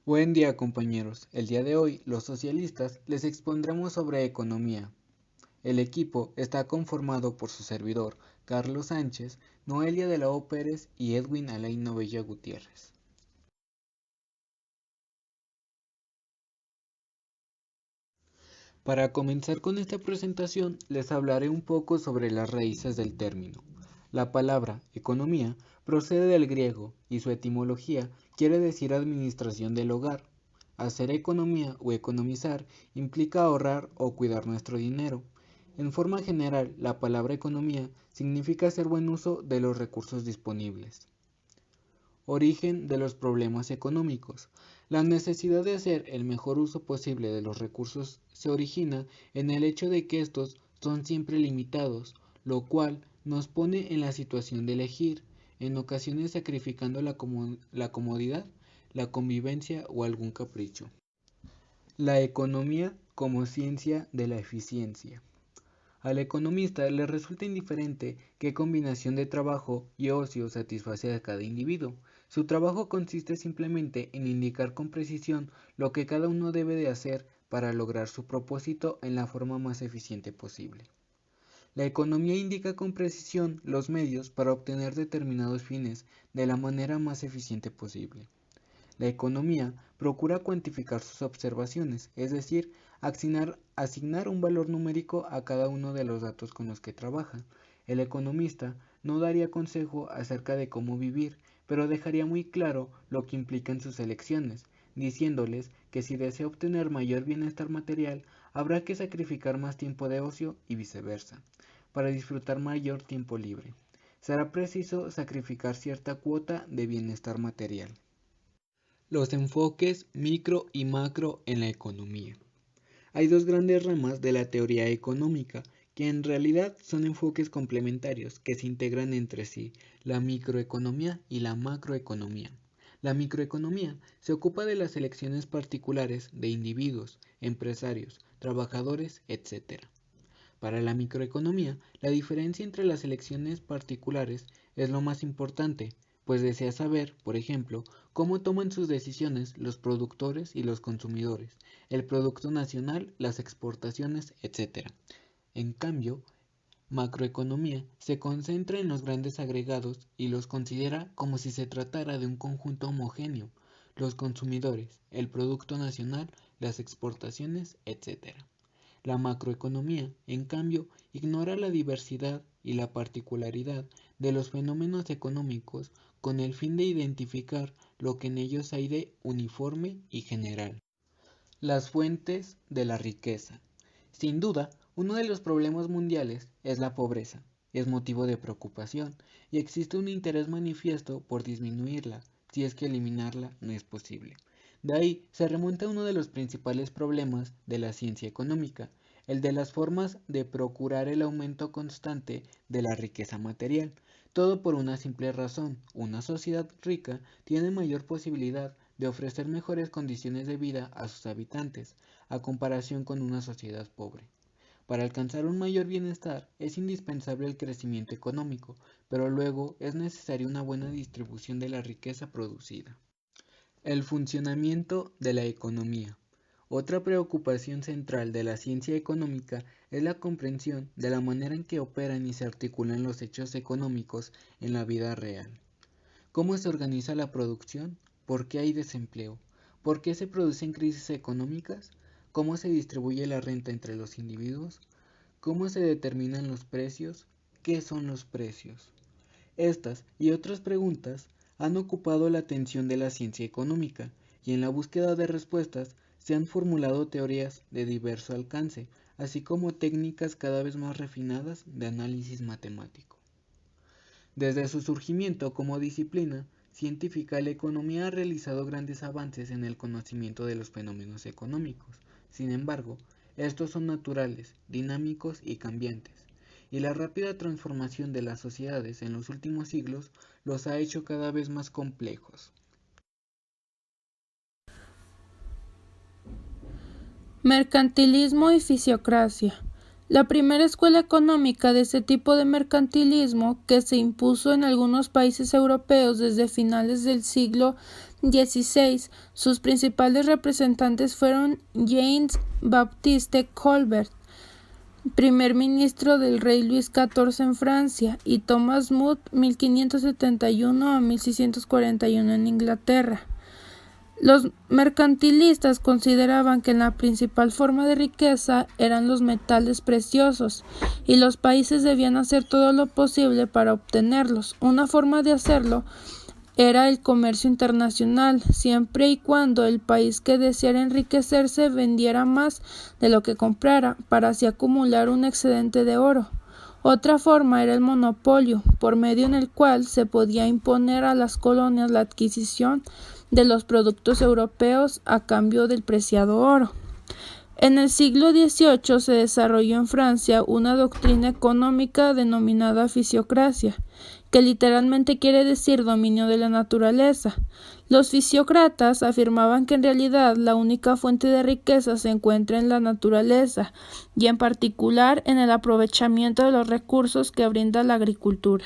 Buen día, compañeros. El día de hoy, los socialistas les expondremos sobre economía. El equipo está conformado por su servidor, Carlos Sánchez, Noelia de la O. Pérez y Edwin Alain Novella Gutiérrez. Para comenzar con esta presentación, les hablaré un poco sobre las raíces del término. La palabra economía procede del griego y su etimología quiere decir administración del hogar. Hacer economía o economizar implica ahorrar o cuidar nuestro dinero. En forma general, la palabra economía significa hacer buen uso de los recursos disponibles. Origen de los problemas económicos. La necesidad de hacer el mejor uso posible de los recursos se origina en el hecho de que estos son siempre limitados, lo cual nos pone en la situación de elegir, en ocasiones sacrificando la comodidad, la convivencia o algún capricho. La economía como ciencia de la eficiencia. Al economista le resulta indiferente qué combinación de trabajo y ocio satisface a cada individuo. Su trabajo consiste simplemente en indicar con precisión lo que cada uno debe de hacer para lograr su propósito en la forma más eficiente posible. La economía indica con precisión los medios para obtener determinados fines de la manera más eficiente posible. La economía procura cuantificar sus observaciones, es decir, asignar un valor numérico a cada uno de los datos con los que trabaja. El economista no daría consejo acerca de cómo vivir, pero dejaría muy claro lo que implican sus elecciones, diciéndoles que si desea obtener mayor bienestar material, habrá que sacrificar más tiempo de ocio y viceversa, para disfrutar mayor tiempo libre. Será preciso sacrificar cierta cuota de bienestar material. Los enfoques micro y macro en la economía. Hay dos grandes ramas de la teoría económica, que en realidad son enfoques complementarios que se integran entre sí, la microeconomía y la macroeconomía. La microeconomía se ocupa de las elecciones particulares de individuos, empresarios, trabajadores, etc. Para la microeconomía, la diferencia entre las elecciones particulares es lo más importante, pues desea saber, por ejemplo, cómo toman sus decisiones los productores y los consumidores, el producto nacional, las exportaciones, etc. En cambio, macroeconomía se concentra en los grandes agregados y los considera como si se tratara de un conjunto homogéneo, los consumidores, el producto nacional, las exportaciones, etc. La macroeconomía, en cambio, ignora la diversidad y la particularidad de los fenómenos económicos con el fin de identificar lo que en ellos hay de uniforme y general. Las fuentes de la riqueza. Sin duda, uno de los problemas mundiales es la pobreza. Es motivo de preocupación y existe un interés manifiesto por disminuirla, si es que eliminarla no es posible. De ahí se remonta uno de los principales problemas de la ciencia económica, el de las formas de procurar el aumento constante de la riqueza material. Todo por una simple razón: una sociedad rica tiene mayor posibilidad de ofrecer mejores condiciones de vida a sus habitantes, a comparación con una sociedad pobre. Para alcanzar un mayor bienestar es indispensable el crecimiento económico, pero luego es necesaria una buena distribución de la riqueza producida. El funcionamiento de la economía. Otra preocupación central de la ciencia económica es la comprensión de la manera en que operan y se articulan los hechos económicos en la vida real. ¿Cómo se organiza la producción? ¿Por qué hay desempleo? ¿Por qué se producen crisis económicas? ¿Cómo se distribuye la renta entre los individuos? ¿Cómo se determinan los precios? ¿Qué son los precios? Estas y otras preguntas han ocupado la atención de la ciencia económica, y en la búsqueda de respuestas se han formulado teorías de diverso alcance, así como técnicas cada vez más refinadas de análisis matemático. Desde su surgimiento como disciplina científica, la economía ha realizado grandes avances en el conocimiento de los fenómenos económicos. Sin embargo, estos son naturales, dinámicos y cambiantes, y la rápida transformación de las sociedades en los últimos siglos los ha hecho cada vez más complejos. Mercantilismo y fisiocracia. La primera escuela económica de este tipo de mercantilismo, que se impuso en algunos países europeos desde finales del siglo XVI. Sus principales representantes fueron James Baptiste Colbert, primer ministro del rey Luis XIV en Francia, y Thomas More, 1571 a 1641 en Inglaterra. Los mercantilistas consideraban que la principal forma de riqueza eran los metales preciosos y los países debían hacer todo lo posible para obtenerlos. Una forma de hacerlo era el comercio internacional, siempre y cuando el país que deseara enriquecerse vendiera más de lo que comprara, para así acumular un excedente de oro. Otra forma era el monopolio, por medio en el cual se podía imponer a las colonias la adquisición de los productos europeos a cambio del preciado oro. En el siglo XVIII se desarrolló en Francia una doctrina económica denominada fisiocracia, que literalmente quiere decir dominio de la naturaleza. Los fisiócratas afirmaban que en realidad la única fuente de riqueza se encuentra en la naturaleza, y en particular en el aprovechamiento de los recursos que brinda la agricultura.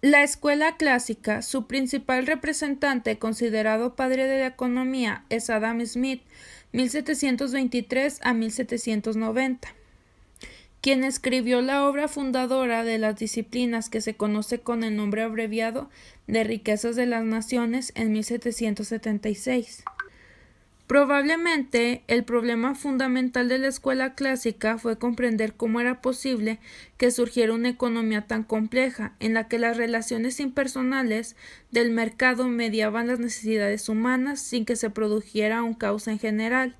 La escuela clásica, su principal representante, considerado padre de la economía, es Adam Smith, 1723 a 1790, quien escribió la obra fundadora de las disciplinas que se conoce con el nombre abreviado de Riquezas de las Naciones en 1776. Probablemente el problema fundamental de la escuela clásica fue comprender cómo era posible que surgiera una economía tan compleja, en la que las relaciones impersonales del mercado mediaban las necesidades humanas sin que se produjera un caos en general.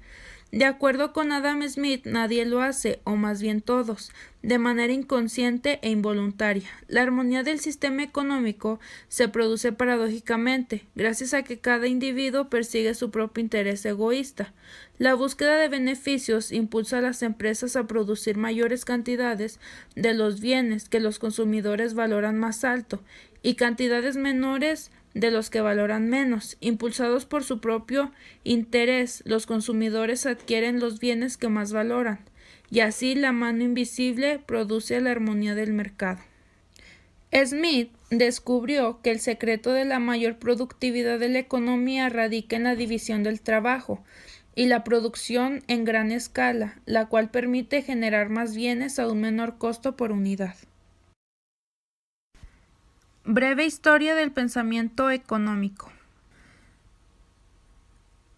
De acuerdo con Adam Smith, nadie lo hace, o más bien todos, de manera inconsciente e involuntaria. La armonía del sistema económico se produce paradójicamente, gracias a que cada individuo persigue su propio interés egoísta. La búsqueda de beneficios impulsa a las empresas a producir mayores cantidades de los bienes que los consumidores valoran más alto, y cantidades menores de los que valoran menos. Impulsados por su propio interés, los consumidores adquieren los bienes que más valoran, y así la mano invisible produce la armonía del mercado. Smith descubrió que el secreto de la mayor productividad de la economía radica en la división del trabajo y la producción en gran escala, la cual permite generar más bienes a un menor costo por unidad. Breve historia del pensamiento económico.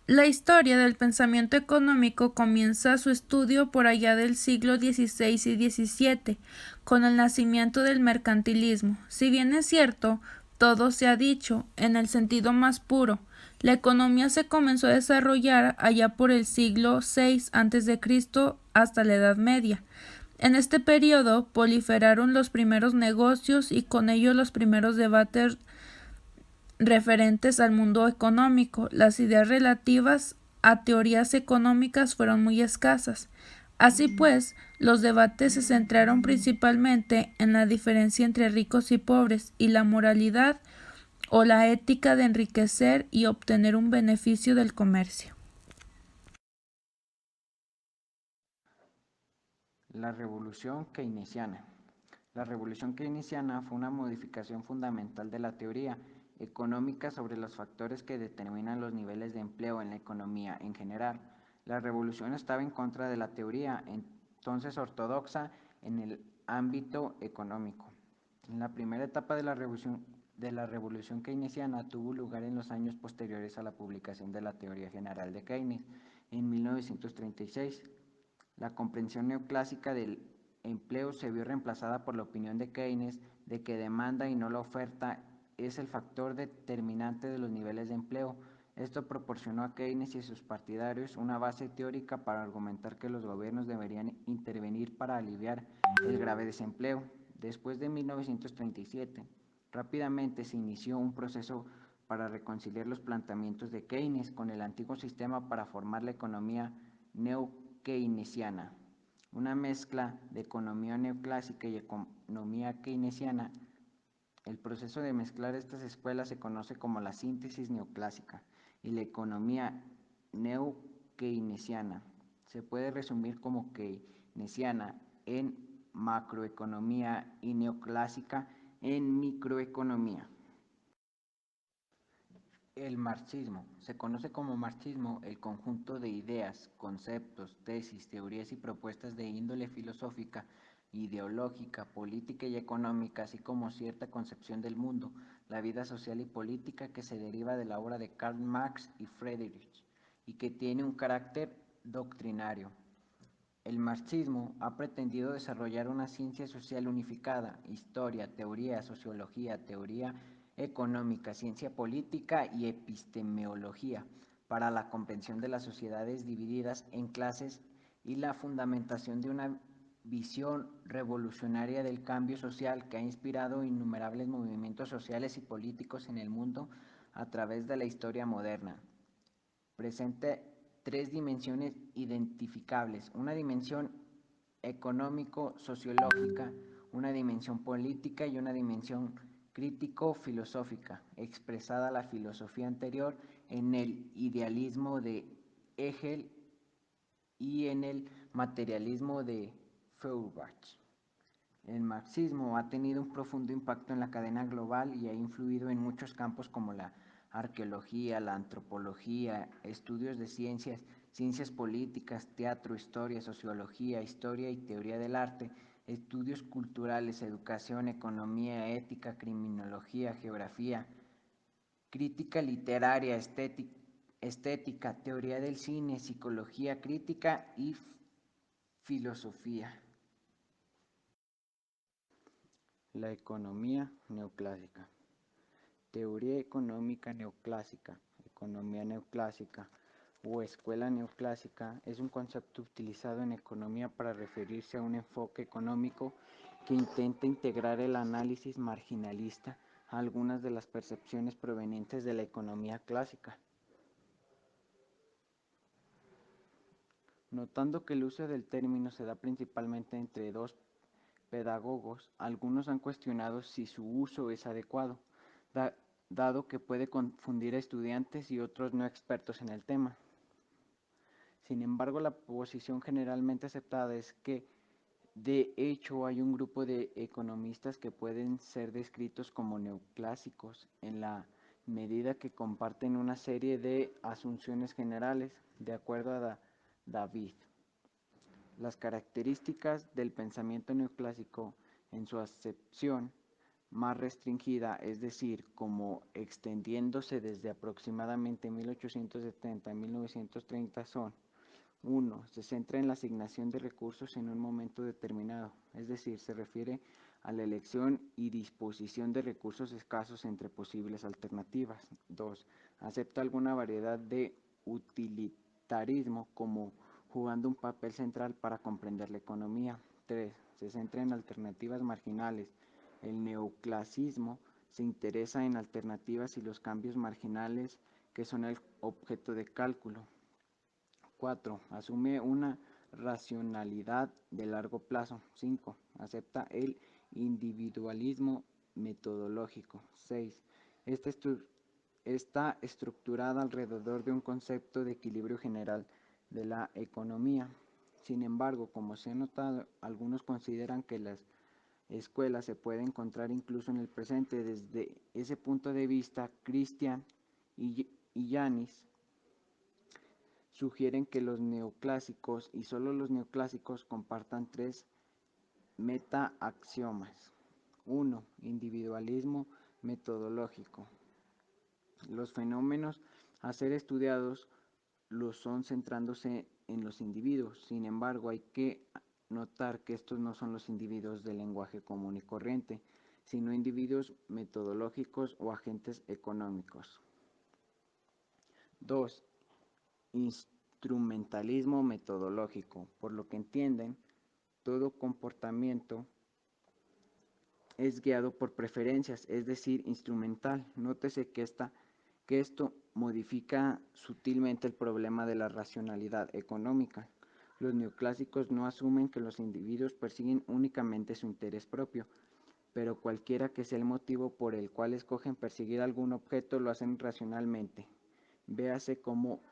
La historia del pensamiento económico comienza su estudio por allá del siglo XVI y XVII, con el nacimiento del mercantilismo. Si bien es cierto, todo se ha dicho, en el sentido más puro, la economía se comenzó a desarrollar allá por el siglo VI a.C. hasta la Edad Media. En este periodo proliferaron los primeros negocios y con ello los primeros debates referentes al mundo económico. Las ideas relativas a teorías económicas fueron muy escasas. Así pues, los debates se centraron principalmente en la diferencia entre ricos y pobres y la moralidad o la ética de enriquecer y obtener un beneficio del comercio. La revolución keynesiana. La revolución keynesiana fue una modificación fundamental de la teoría económica sobre los factores que determinan los niveles de empleo en la economía en general. La revolución estaba en contra de la teoría entonces ortodoxa en el ámbito económico. La primera etapa de la revolución keynesiana tuvo lugar en los años posteriores a la publicación de la teoría general de Keynes en 1936. La comprensión neoclásica del empleo se vio reemplazada por la opinión de Keynes de que demanda y no la oferta es el factor determinante de los niveles de empleo. Esto proporcionó a Keynes y sus partidarios una base teórica para argumentar que los gobiernos deberían intervenir para aliviar el grave desempleo. Después de 1937, rápidamente se inició un proceso para reconciliar los planteamientos de Keynes con el antiguo sistema para formar la economía neokeynesiana. Una mezcla de economía neoclásica y economía keynesiana. El proceso de mezclar estas escuelas se conoce como la síntesis neoclásica y la economía neokeynesiana. Se puede resumir como keynesiana en macroeconomía y neoclásica en microeconomía. El marxismo. Se conoce como marxismo el conjunto de ideas, conceptos, tesis, teorías y propuestas de índole filosófica, ideológica, política y económica, así como cierta concepción del mundo, la vida social y política que se deriva de la obra de Karl Marx y Friedrich, y que tiene un carácter doctrinario. El marxismo ha pretendido desarrollar una ciencia social unificada: historia, teoría, sociología, teoría económica, ciencia política y epistemología, para la comprensión de las sociedades divididas en clases y la fundamentación de una visión revolucionaria del cambio social que ha inspirado innumerables movimientos sociales y políticos en el mundo a través de la historia moderna. Presenta tres dimensiones identificables: una dimensión económico-sociológica, una dimensión política y una dimensión crítico-filosófica, expresada la filosofía anterior en el idealismo de Hegel y en el materialismo de Feuerbach. El marxismo ha tenido un profundo impacto en la cadena global y ha influido en muchos campos como la arqueología, la antropología, estudios de ciencias, ciencias políticas, teatro, historia, sociología, historia y teoría del arte, estudios culturales, educación, economía, ética, criminología, geografía, crítica literaria, estética, teoría del cine, psicología crítica y filosofía. La economía neoclásica. Teoría económica neoclásica, economía neoclásica o escuela neoclásica es un concepto utilizado en economía para referirse a un enfoque económico que intenta integrar el análisis marginalista a algunas de las percepciones provenientes de la economía clásica. Notando que el uso del término se da principalmente entre dos pedagogos, algunos han cuestionado si su uso es adecuado, dado que puede confundir a estudiantes y otros no expertos en el tema. Sin embargo, la posición generalmente aceptada es que, de hecho, hay un grupo de economistas que pueden ser descritos como neoclásicos en la medida que comparten una serie de asunciones generales, de acuerdo a David. Las características del pensamiento neoclásico en su acepción más restringida, es decir, como extendiéndose desde aproximadamente 1870 a 1930, son: 1. Se centra en la asignación de recursos en un momento determinado, es decir, se refiere a la elección y disposición de recursos escasos entre posibles alternativas. 2. Acepta alguna variedad de utilitarismo como jugando un papel central para comprender la economía. 3. Se centra en alternativas marginales. El neoclasismo se interesa en alternativas y los cambios marginales que son el objeto de cálculo. 4. Asume una racionalidad de largo plazo. 5. Acepta el individualismo metodológico. 6. Está estructurada alrededor de un concepto de equilibrio general de la economía. Sin embargo, como se ha notado, algunos consideran que las escuelas se puede encontrar incluso en el presente. Desde ese punto de vista, Christian y Yanis sugieren que los neoclásicos, y solo los neoclásicos, compartan tres meta-axiomas. 1. Individualismo metodológico. Los fenómenos a ser estudiados lo son centrándose en los individuos. Sin embargo, hay que notar que estos no son los individuos del lenguaje común y corriente, sino individuos metodológicos o agentes económicos. 2. Instrumentalismo metodológico, por lo que entienden, todo comportamiento es guiado por preferencias, es decir, instrumental. Nótese que esto modifica sutilmente el problema de la racionalidad económica. Los neoclásicos no asumen que los individuos persiguen únicamente su interés propio, pero cualquiera que sea el motivo por el cual escogen perseguir algún objeto lo hacen racionalmente. Véase como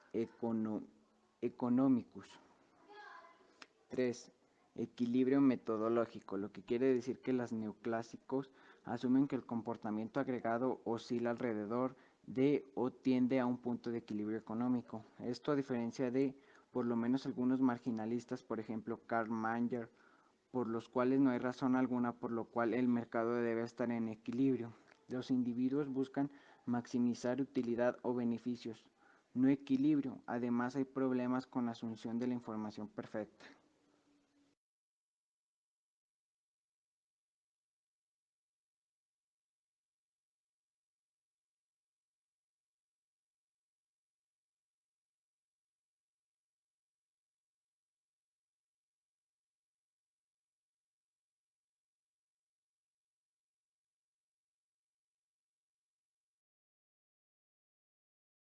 economicus. 3. Equilibrio metodológico, lo que quiere decir que los neoclásicos asumen que el comportamiento agregado oscila alrededor de o tiende a un punto de equilibrio económico. Esto a diferencia de por lo menos algunos marginalistas, por ejemplo Karl Manger, por los cuales no hay razón alguna por lo cual el mercado debe estar en equilibrio. Los individuos buscan maximizar utilidad o beneficios, no equilibrio. Además hay problemas con la asunción de la información perfecta.